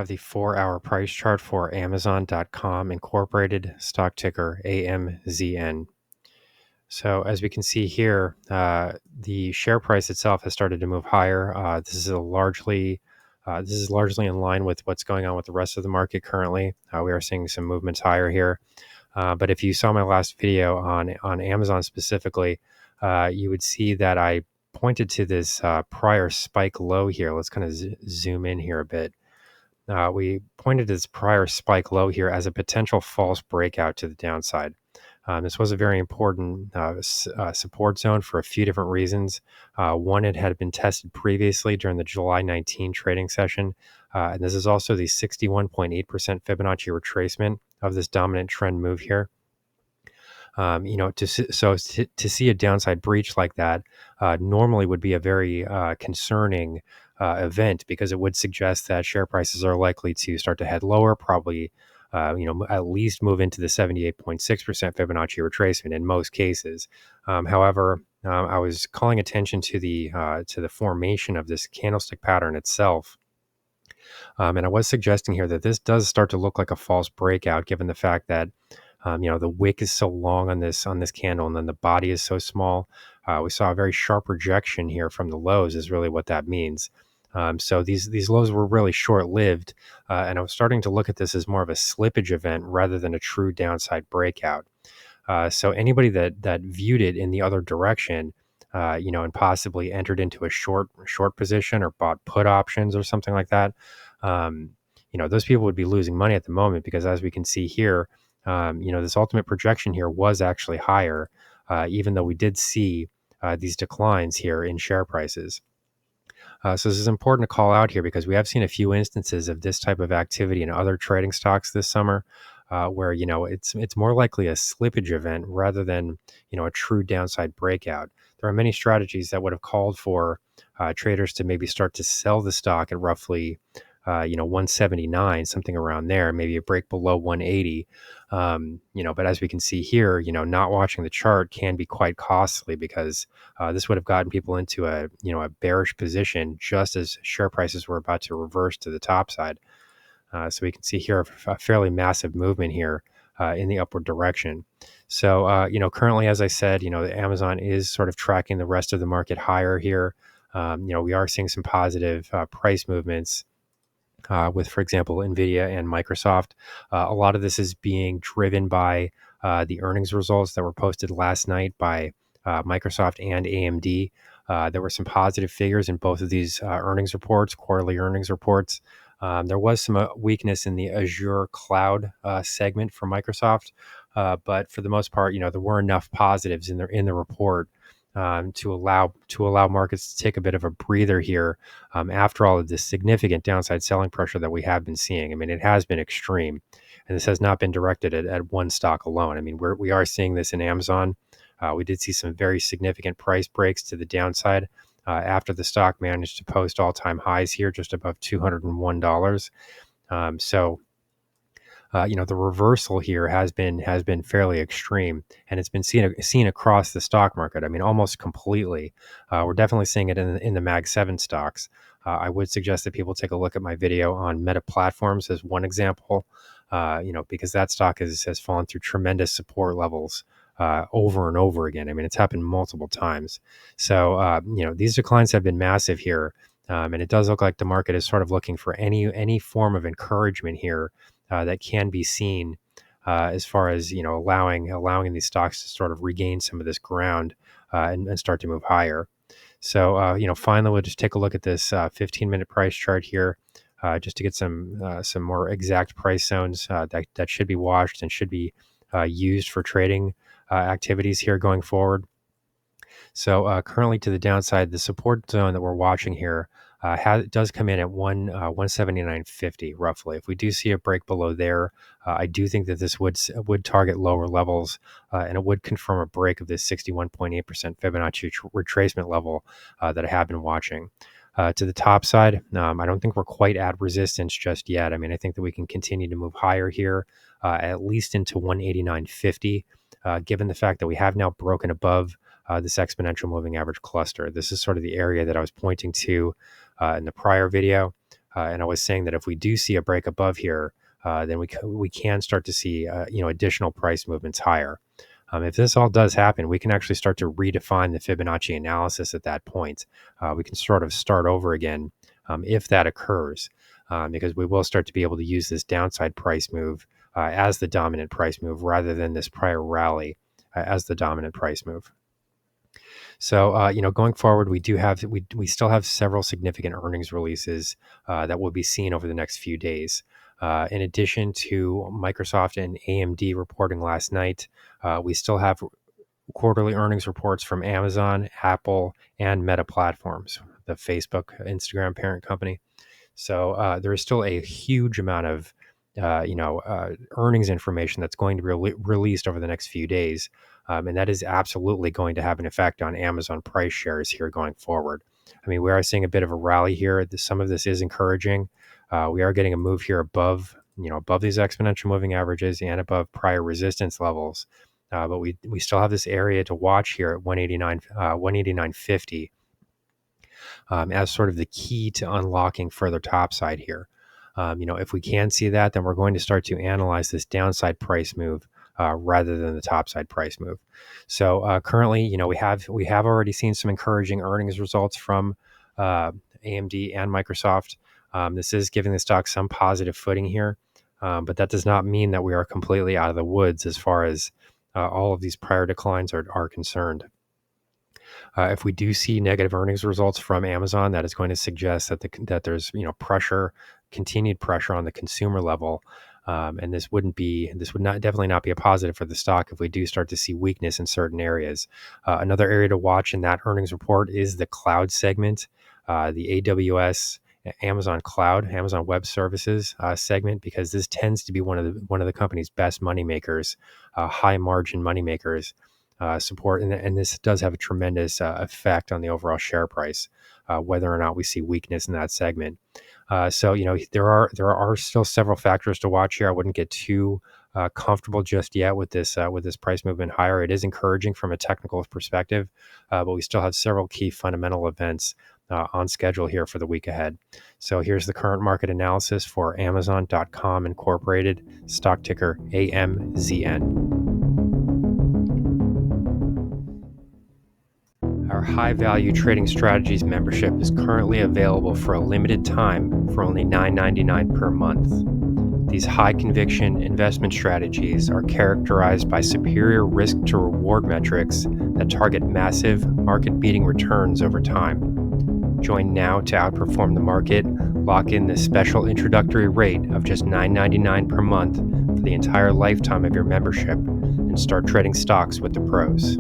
have the 4-hour price chart for Amazon.com Incorporated, stock ticker AMZN. So as we can see here, the share price itself has started to move higher. This is largely in line with what's going on with the rest of the market currently. We are seeing some movements higher here. But if you saw my last video on Amazon specifically, you would see that I pointed to this prior spike low here. Let's kind of zoom in here a bit. We pointed to this prior spike low here as a potential false breakout to the downside. This was a very important support zone for a few different reasons. One, it had been tested previously during the July 19 trading session. And this is also the 61.8% Fibonacci retracement of this dominant trend move here. To see a downside breach like that normally would be a very concerning event, because it would suggest that share prices are likely to start to head lower, probably at least move into the 78.6% Fibonacci retracement in most cases. However, I was calling attention to the formation of this candlestick pattern itself. And I was suggesting here that this does start to look like a false breakout, given the fact that the wick is so long on this candle, and then the body is so small. We saw a very sharp rejection here from the lows, is really what that means. So these lows were really short-lived, and I was starting to look at this as more of a slippage event rather than a true downside breakout. So anybody that viewed it in the other direction, and possibly entered into a short position or bought put options or something like that, those people would be losing money at the moment, because as we can see here, this ultimate projection here was actually higher, even though we did see these declines here in share prices. So this is important to call out here, because we have seen a few instances of this type of activity in other trading stocks this summer, where it's more likely a slippage event rather than a true downside breakout. There are many strategies that would have called for traders to maybe start to sell the stock at roughly 179, something around there, maybe a break below 180. But as we can see here, not watching the chart can be quite costly, because this would have gotten people into a bearish position just as share prices were about to reverse to the top side. So we can see here a fairly massive movement here in the upward direction. So, currently, as I said, Amazon is sort of tracking the rest of the market higher here. We are seeing some positive price movements with, for example, NVIDIA and Microsoft. A lot of this is being driven by the earnings results that were posted last night by Microsoft and AMD. There were some positive figures in both of these earnings reports, quarterly earnings reports. There was some weakness in the Azure cloud segment for Microsoft, but for the most part, there were enough positives in the report to allow markets to take a bit of a breather here after all of this significant downside selling pressure that we have been seeing. I mean, it has been extreme, and this has not been directed at one stock alone. I mean, we are seeing this in Amazon. We did see some very significant price breaks to the downside after the stock managed to post all-time highs here, just above $201. The reversal here has been fairly extreme, and it's been seen across the stock market. I mean, almost completely. We're definitely seeing it in the Mag 7 stocks. I would suggest that people take a look at my video on Meta Platforms as one example, because that stock has fallen through tremendous support levels over and over again. I mean, it's happened multiple times. So, these declines have been massive here, and it does look like the market is sort of looking for any form of encouragement here that can be seen as far as allowing these stocks to sort of regain some of this ground and start to move higher. So finally, we'll just take a look at this 15-minute price chart here, just to get some more exact price zones that should be watched and should be used for trading activities here going forward. So currently to the downside, the support zone that we're watching here does come in at 179.50 roughly. If we do see a break below there, I do think that this would target lower levels, and it would confirm a break of this 61.8% Fibonacci retracement level that I have been watching. To the top side, I don't think we're quite at resistance just yet. I mean, I think that we can continue to move higher here, at least into 189.50, given the fact that we have now broken above this exponential moving average cluster. This is sort of the area that I was pointing to in the prior video. And I was saying that if we do see a break above here, then we can start to see additional price movements higher. If this all does happen, we can actually start to redefine the Fibonacci analysis at that point. We can sort of start over again if that occurs, because we will start to be able to use this downside price move as the dominant price move rather than this prior rally as the dominant price move. So, going forward, we still have several significant earnings releases that will be seen over the next few days. In addition to Microsoft and AMD reporting last night, we still have quarterly earnings reports from Amazon, Apple, and Meta Platforms, the Facebook, Instagram parent company. So there is still a huge amount of earnings information that's going to be released over the next few days. And that is absolutely going to have an effect on Amazon price shares here going forward. I mean, we are seeing a bit of a rally here. Some of this is encouraging. We are getting a move here above these exponential moving averages and above prior resistance levels. But we still have this area to watch here at 189.50 as sort of the key to unlocking further topside here. If we can see that, then we're going to start to analyze this downside price move rather than the topside price move. So currently, we have already seen some encouraging earnings results from AMD and Microsoft. This is giving the stock some positive footing here, but that does not mean that we are completely out of the woods as far as all of these prior declines are concerned. If we do see negative earnings results from Amazon, that is going to suggest that there's continued pressure on the consumer level, and this would definitely not be a positive for the stock if we do start to see weakness in certain areas. Another area to watch in that earnings report is the cloud segment, the AWS, Amazon Cloud, Amazon Web Services segment, because this tends to be one of the company's best money makers, high margin money makers. Support, and this does have a tremendous effect on the overall share price, whether or not we see weakness in that segment. So there are still several factors to watch here. I wouldn't get too comfortable just yet with this price movement higher. It is encouraging from a technical perspective, but we still have several key fundamental events on schedule here for the week ahead. So here's the current market analysis for Amazon.com Incorporated, stock ticker AMZN. Our High Value Trading Strategies membership is currently available for a limited time for only $9.99 per month. These high conviction investment strategies are characterized by superior risk to reward metrics that target massive market-beating returns over time. Join now to outperform the market. Lock in this special introductory rate of just $9.99 per month for the entire lifetime of your membership and start trading stocks with the pros.